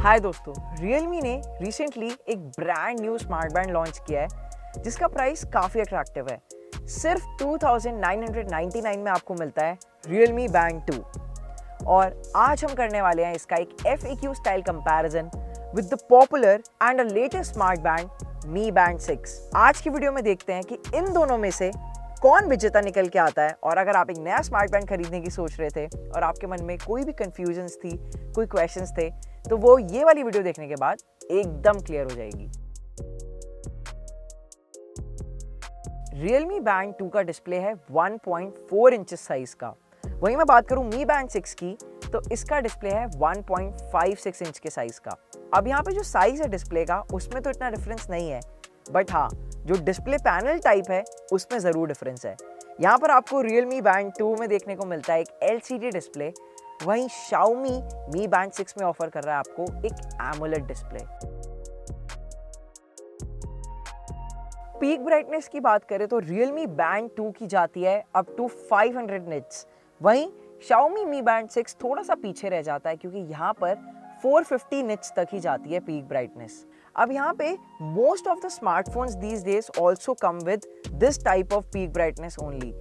हाय दोस्तों, Realme ने recently एक brand new smart band launch किया है जिसका प्राइस काफ़ी अट्रैक्टिव है। सिर्फ 2999 में आपको मिलता है Realme Band 2। और आज हम करने वाले हैं इसका एक FAQ style comparison with the popular and a latest smart band Mi Band 6। आज की वीडियो में देखते हैं कि इन दोनों में से कौन विजेता निकल के आता है। और अगर आप एक नया स्मार्ट बैंड खरीदने की सोच रहे थे और आपके मन में कोई भी कंफ्यूजन्स थी, कोई क्वेश्चंस थे, तो वो ये वाली वीडियो देखने के बाद एकदम क्लियर हो जाएगी। Realme Band 2 का डिस्प्ले है 1.4 इंचेस साइज का। वहीं मैं बात करूं Mi Band 6 की, तो इसका डिस्प्ले है 1.56 इंच के साइज का। अब यहाँ पे जो साइज है डिस्प्ले का, उसमें तो इतना डिफरेंस नहीं है, बट हाँ, जो डिस्प्ले पैनल टाइप है उसमें ज़रूर डिफरेंस है। यहाँ पर आपको Realme Band 2 में देखने को मिलता है एक LCD डिस्प्ले, वहीं Xiaomi Mi Band 6 में ऑफर कर रहा है आपको एक AMOLED डिस्प्ले। पीक ब्राइटनेस की बात करें तो Realme Band 2 की जाती है अप टू 500 निट्स, वहीं Xiaomi Mi Band 6 थोड़ा सा पीछे रह जाता है क्योंकि यहाँ पर 450 निट्स तक ही जाती है पीक ब्राइटनेस। अब यहाँ पे most of the smartphones these days also come with this type off peak brightness only.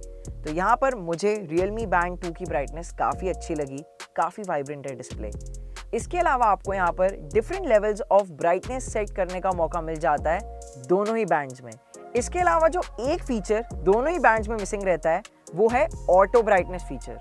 तो यहाँ पर मुझे Realme Band 2 की ब्राइटनेस काफ़ी अच्छी लगी, काफ़ी वाइब्रेंट है डिस्प्ले। इसके अलावा आपको यहाँ पर different levels of brightness set करने का मौका मिल जाता है दोनों ही बैंड्स में। इसके अलावा जो एक फीचर दोनों ही बैंड्स में मिसिंग रहता है वो है ऑटो ब्राइटनेस फीचर।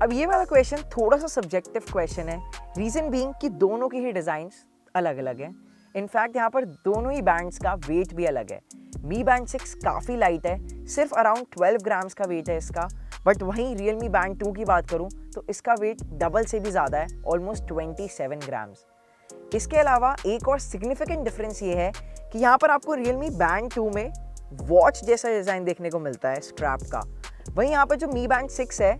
अब ये वाला क्वेश्चन थोड़ा सा सब्जेक्टिव क्वेश्चन है, रीजन बीइंग कि दोनों की ही डिजाइन्स अलग अलग हैं। इनफैक्ट यहाँ पर दोनों ही बैंड्स का वेट भी अलग है। Mi Band 6 काफ़ी लाइट है, सिर्फ अराउंड 12 ग्राम्स का वेट है इसका, बट वहीं Realme Band 2 की बात करूँ तो इसका वेट डबल से भी ज़्यादा है, ऑलमोस्ट 27 ग्राम्स। इसके अलावा एक और सिग्निफिकेंट डिफरेंस ये है कि यहाँ पर आपको Realme Band 2 में वॉच जैसा डिज़ाइन देखने को मिलता है स्ट्रैप का। वहीं यहाँ पर जो Mi Band 6 है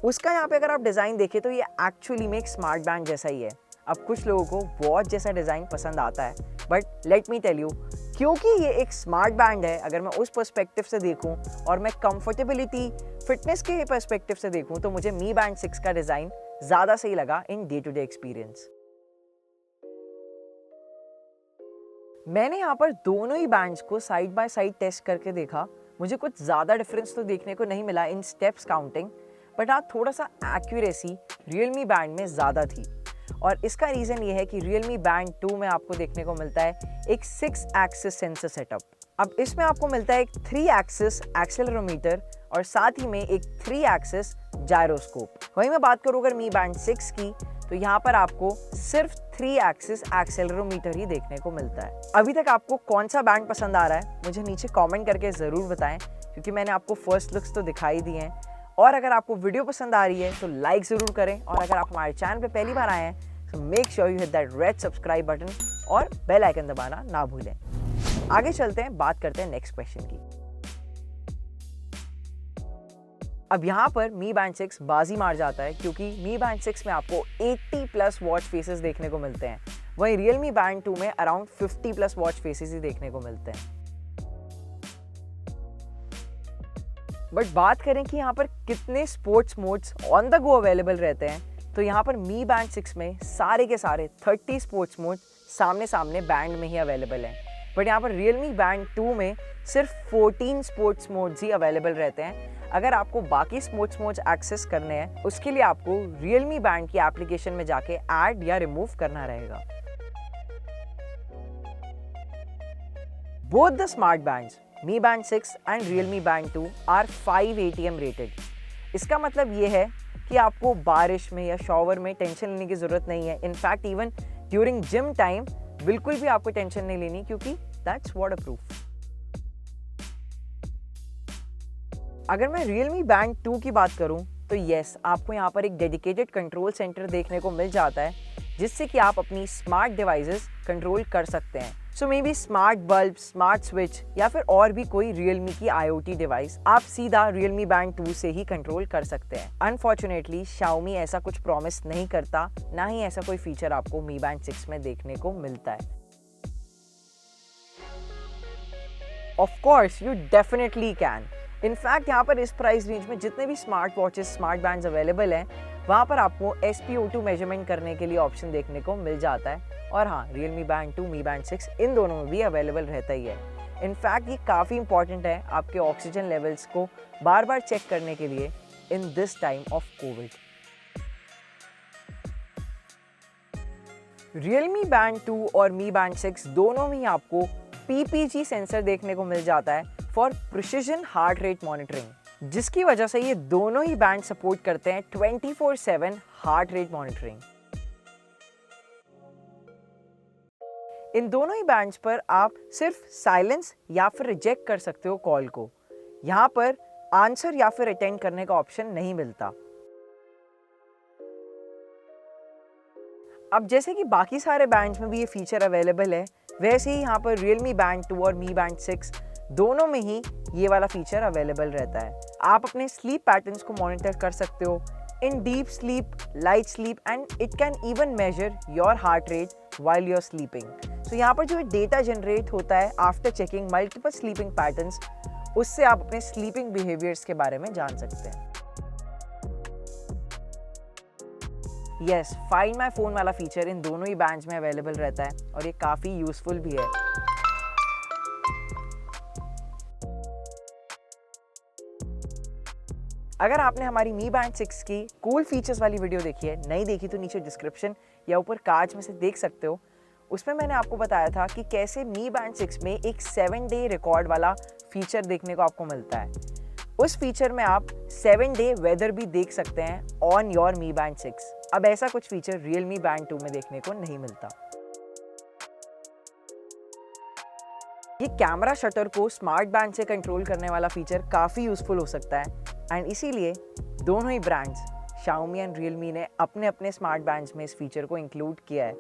उसका यहाँ पे अगर आप डिज़ाइन देखें तो ये एक्चुअली में एक स्मार्ट बैंड जैसा ही है। अब कुछ लोगों को वॉच जैसा डिज़ाइन पसंद आता है, but let me tell you, क्योंकि ये एक स्मार्ट बैंड है, अगर मैं उस पर्सपेक्टिव से देखूं और मैं कंफर्टेबिलिटी फिटनेस के पर्सपेक्टिव से देखूं तो मुझे Mi Band 6 का डिज़ाइन ज़्यादा सही लगा in day to day experience. मैंने यहाँ पर दोनों ही बैंड्स को साइड बाय साइड टेस्ट करके देखा, मुझे कुछ ज़्यादा डिफरेंस तो देखने को नहीं मिला इन स्टेप्स काउंटिंग, बट हाँ, थोड़ा सा एक्यूरेसी Realme Band में ज़्यादा थी। और इसका रीज़न ये है कि Realme Band 2 में आपको देखने को मिलता है एक 6 एक्सिस सेंसर सेटअप। अब इसमें आपको मिलता है एक 3 एक्सिस एक्सेलेरोमीटर और साथ ही में एक 3 एक्सिस जायरोस्कोप। वहीं मैं बात करूँ अगर Mi Band 6 की, तो यहाँ पर आपको सिर्फ 3 एक्सिस एक्सेलेरोमीटर ही देखने को मिलता है। अभी तक आपको कौन सा बैंड पसंद आ रहा है मुझे नीचे कॉमेंट करके ज़रूर बताएं, क्योंकि मैंने आपको फर्स्ट लुक्स तो दिखाई दिए हैं। और अगर आपको वीडियो पसंद आ रही है तो लाइक ज़रूर करें, और अगर आप हमारे चैनल पे पहली बार आए हैं तो make sure you hit that red subscribe button और बेल आइकन दबाना ना भूलें। आगे चलते हैं, बात करते हैं नेक्स्ट क्वेश्चन की। अब यहाँ पर Mi Band 6 बाजी मार जाता है क्योंकि Mi Band 6 में आपको 80+ वॉच फेसेस देखने को मिलते हैं, वहीं Realme Band 2 में अराउंड 50+ वॉच फेसेस ही देखने को मिलते हैं। बट बात करें कि यहाँ पर कितने sports modes on the go available रहते हैं, तो यहाँ पर Mi Band 6 में सारे के सारे 30 स्पोर्ट्स मोड सामने सामने बैंड में ही अवेलेबल हैं। बट यहाँ पर Realme Band 2 में सिर्फ 14 स्पोर्ट्स मोड्स ही अवेलेबल रहते हैं। अगर आपको बाकी स्पोर्ट्स मोड्स एक्सेस करने हैं, उसके लिए आपको Realme Band की एप्लीकेशन में जाके ऐड या रिमूव करना रहेगा। Both the smart bands Mi Band 6 and Realme Band 2 are 5 ATM rated. इसका मतलब ये है कि आपको बारिश में या शॉवर में टेंशन लेने की ज़रूरत नहीं है। In fact even during gym time बिल्कुल भी आपको टेंशन नहीं लेनी, क्योंकि दैट्स वाटरप्रूफ। अगर मैं Realme Band 2 की बात करूं तो यस, आपको यहाँ पर एक डेडिकेटेड कंट्रोल सेंटर देखने को मिल जाता है, जिससे कि आप अपनी स्मार्ट डिवाइसेस कंट्रोल कर सकते हैं। So maybe smart bulb, smart switch या फिर और भी कोई Realme की IoT डिवाइस आप सीधा Realme Band 2 से ही कंट्रोल कर सकते हैं। अनफॉर्चुनेटली Xiaomi ऐसा कुछ प्रॉमिस नहीं करता, ना ही ऐसा कोई फीचर आपको Mi Band 6 में देखने को मिलता है। Of course you definitely can. In fact यहाँ पर इस प्राइस रेंज में जितने भी smart watches, smart bands available हैं, वहाँ पर आपको SpO2 मेजरमेंट करने के लिए ऑप्शन देखने को मिल जाता है। और हाँ, Realme Band 2, Mi Band 6 इन दोनों में भी अवेलेबल रहता ही है। इनफैक्ट ये काफ़ी इंपॉर्टेंट है आपके ऑक्सीजन लेवल्स को बार बार चेक करने के लिए in this time of Covid. Realme Band 2 और Mi Band 6 दोनों में ही आपको PPG सेंसर देखने को मिल जाता है for precision heart rate monitoring, जिसकी वजह से ये दोनों ही बैंड सपोर्ट करते हैं 24/7 हार्ट रेट मॉनिटरिंग। इन दोनों ही बैंड्स पर आप सिर्फ साइलेंस या फिर रिजेक्ट कर सकते हो कॉल को। यहाँ पर आंसर या फिर अटेंड करने का ऑप्शन नहीं मिलता। अब जैसे कि बाकी सारे बैंड्स में भी ये फीचर अवेलेबल है, वैसे ही यहाँ पर Realme Band 2 और Mi Band 6 दोनों में ही ये वाला फीचर अवेलेबल रहता है। आप अपने स्लीप पैटर्न्स को मॉनिटर कर सकते हो in deep sleep, light sleep and it can even measure your heart rate while you are sleeping. So यहाँ पर जो डेटा जनरेट होता है after checking multiple sleeping patterns, उससे आप अपने स्लीपिंग बिहेवियर्स के बारे में जान सकते हैं। यस, फाइंड माई फोन वाला फीचर इन दोनों ही बैंड्स में अवेलेबल रहता है और ये काफ़ी यूजफुल भी है। अगर आपने हमारी Mi Band 6 की कूल फीचर्स वाली वीडियो देखी है, नहीं देखी तो नीचे डिस्क्रिप्शन या ऊपर कार्ड्स में से देख सकते हो। उसमें मैंने आपको बताया था कि कैसे Mi Band 6 में एक 7-day रिकॉर्ड वाला फीचर देखने को आपको मिलता है। उस फीचर में आप 7-day वेदर भी देख सकते हैं ऑन योर Mi Band 6। अब ऐसा कुछ फीचर Realme Band 2 में देखने को नहीं मिलता। ये कैमरा शटर को स्मार्ट बैंड से कंट्रोल करने वाला फीचर काफ़ी यूजफुल हो सकता है एंड इसीलिए दोनों ही ब्रांड्स Xiaomi एंड Realme ने अपने अपने स्मार्ट बैंड्स में इस फीचर को इंक्लूड किया है।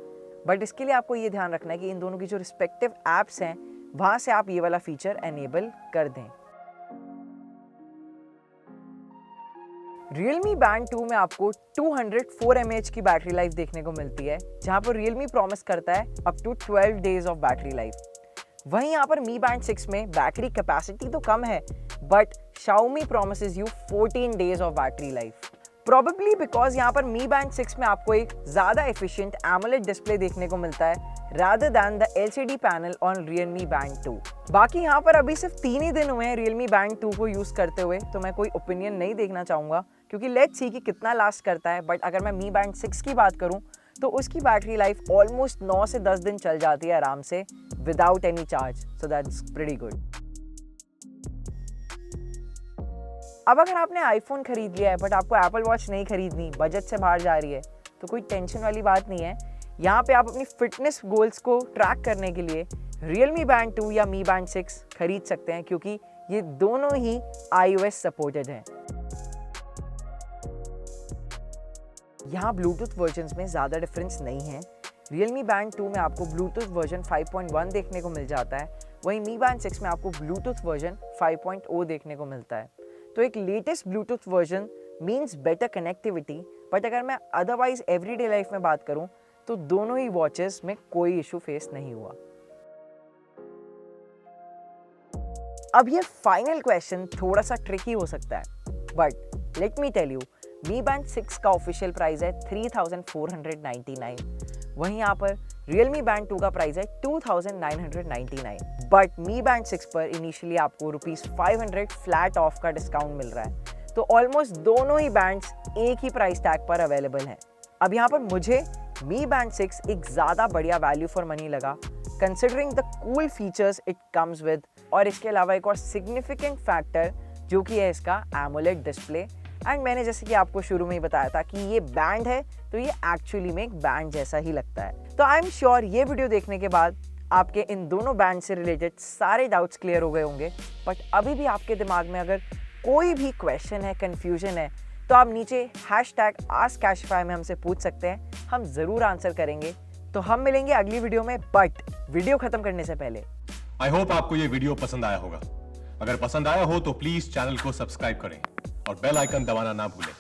बट इसके लिए आपको ये ध्यान रखना है कि इन दोनों की जो रिस्पेक्टिव ऐप्स हैं वहाँ से आप ये वाला फीचर एनेबल कर दें। Realme Band 2 में आपको 204 mAh की बैटरी लाइफ देखने को मिलती है, जहाँ पर Realme प्रॉमिस करता है up to 12 days of battery life. वहीं यहाँ पर Mi Band 6 में बैटरी कैपेसिटी तो कम है, but Xiaomi promises you 14 days of battery life. Probably because यहाँ पर Mi Band 6 में आपको एक ज़्यादा एफिशिएंट AMOLED डिस्प्ले देखने को मिलता है rather than the LCD panel on Realme Band 2. बाकी यहाँ पर अभी सिर्फ 3 ही दिन हुए हैं Realme Band 2 को यूज़ करते हुए, तो मैं कोई ओपिनियन नहीं देखना चाहूँगा क्योंकि लेट्स सी कि कितना लास्ट करता है। बट अगर मैं Mi Band 6 की बात करूँ तो उसकी बैटरी लाइफ ऑलमोस्ट 9 से 10 दिन चल जाती है आराम से without any charge, so that's pretty good. अब अगर आपने आईफोन खरीद लिया है बट आपको एप्पल वॉच नहीं खरीदनी, बजट से बाहर जा रही है, तो कोई टेंशन वाली बात नहीं है। यहाँ पे आप अपनी फिटनेस गोल्स को ट्रैक करने के लिए Realme Band 2 या Mi Band 6 खरीद सकते हैं क्योंकि ये दोनों ही iOS सपोर्टेड हैं। यहाँ ब्लूटूथ वर्जन्स में ज़्यादा डिफरेंस नहीं है। Realme Band 2 में आपको ब्लूटूथ वर्जन 5.1 देखने को मिल जाता है, वहीं Mi Band 6 में आपको ब्लूटूथ वर्जन 5.0 देखने को मिलता है। तो एक latest Bluetooth version means better connectivity, but अगर मैं अदरवाइज एवरीडे लाइफ में बात करूं तो दोनों ही वॉचेस में कोई इशू फेस नहीं हुआ। अब ये फाइनल क्वेश्चन थोड़ा सा ट्रिकी हो सकता है, but let me tell you, Mi Band 6 का ऑफिशियल प्राइस है 3499, वहीं यहाँ पर Realme Band 2 का प्राइस है 2999, बट Mi Band 6 पर इनिशियली आपको ₹500 फ्लैट ऑफ का डिस्काउंट मिल रहा है। तो ऑलमोस्ट दोनों ही बैंड्स एक ही प्राइस टैग पर अवेलेबल हैं। अब यहाँ पर मुझे Mi Band 6 एक ज़्यादा बढ़िया वैल्यू फॉर मनी लगा considering the cool features it comes with, और इसके अलावा एक और सिग्निफिकेंट फैक्टर जो कि है इसका AMOLED डिस्प्ले। एंड मैंने जैसे कि आपको शुरू में ही बताया था कि ये बैंड है तो ये एक्चुअली में एक बैंड जैसा ही लगता है। तो आई एम श्योर ये वीडियो देखने के बाद आपके इन दोनों बैंड से रिलेटेड सारे डाउट्स क्लियर हो गए होंगे। बट अभी भी आपके दिमाग में अगर कोई भी क्वेश्चन है, कंफ्यूजन है, तो आप नीचे #AskCashify में हमसे पूछ सकते हैं, हम ज़रूर आंसर करेंगे। तो हम मिलेंगे अगली वीडियो में, बट वीडियो खत्म करने से पहले आई होप आपको ये वीडियो पसंद आया होगा। अगर पसंद आया हो तो प्लीज चैनल को सब्सक्राइब करें और बेल आइकन दबाना ना भूलें।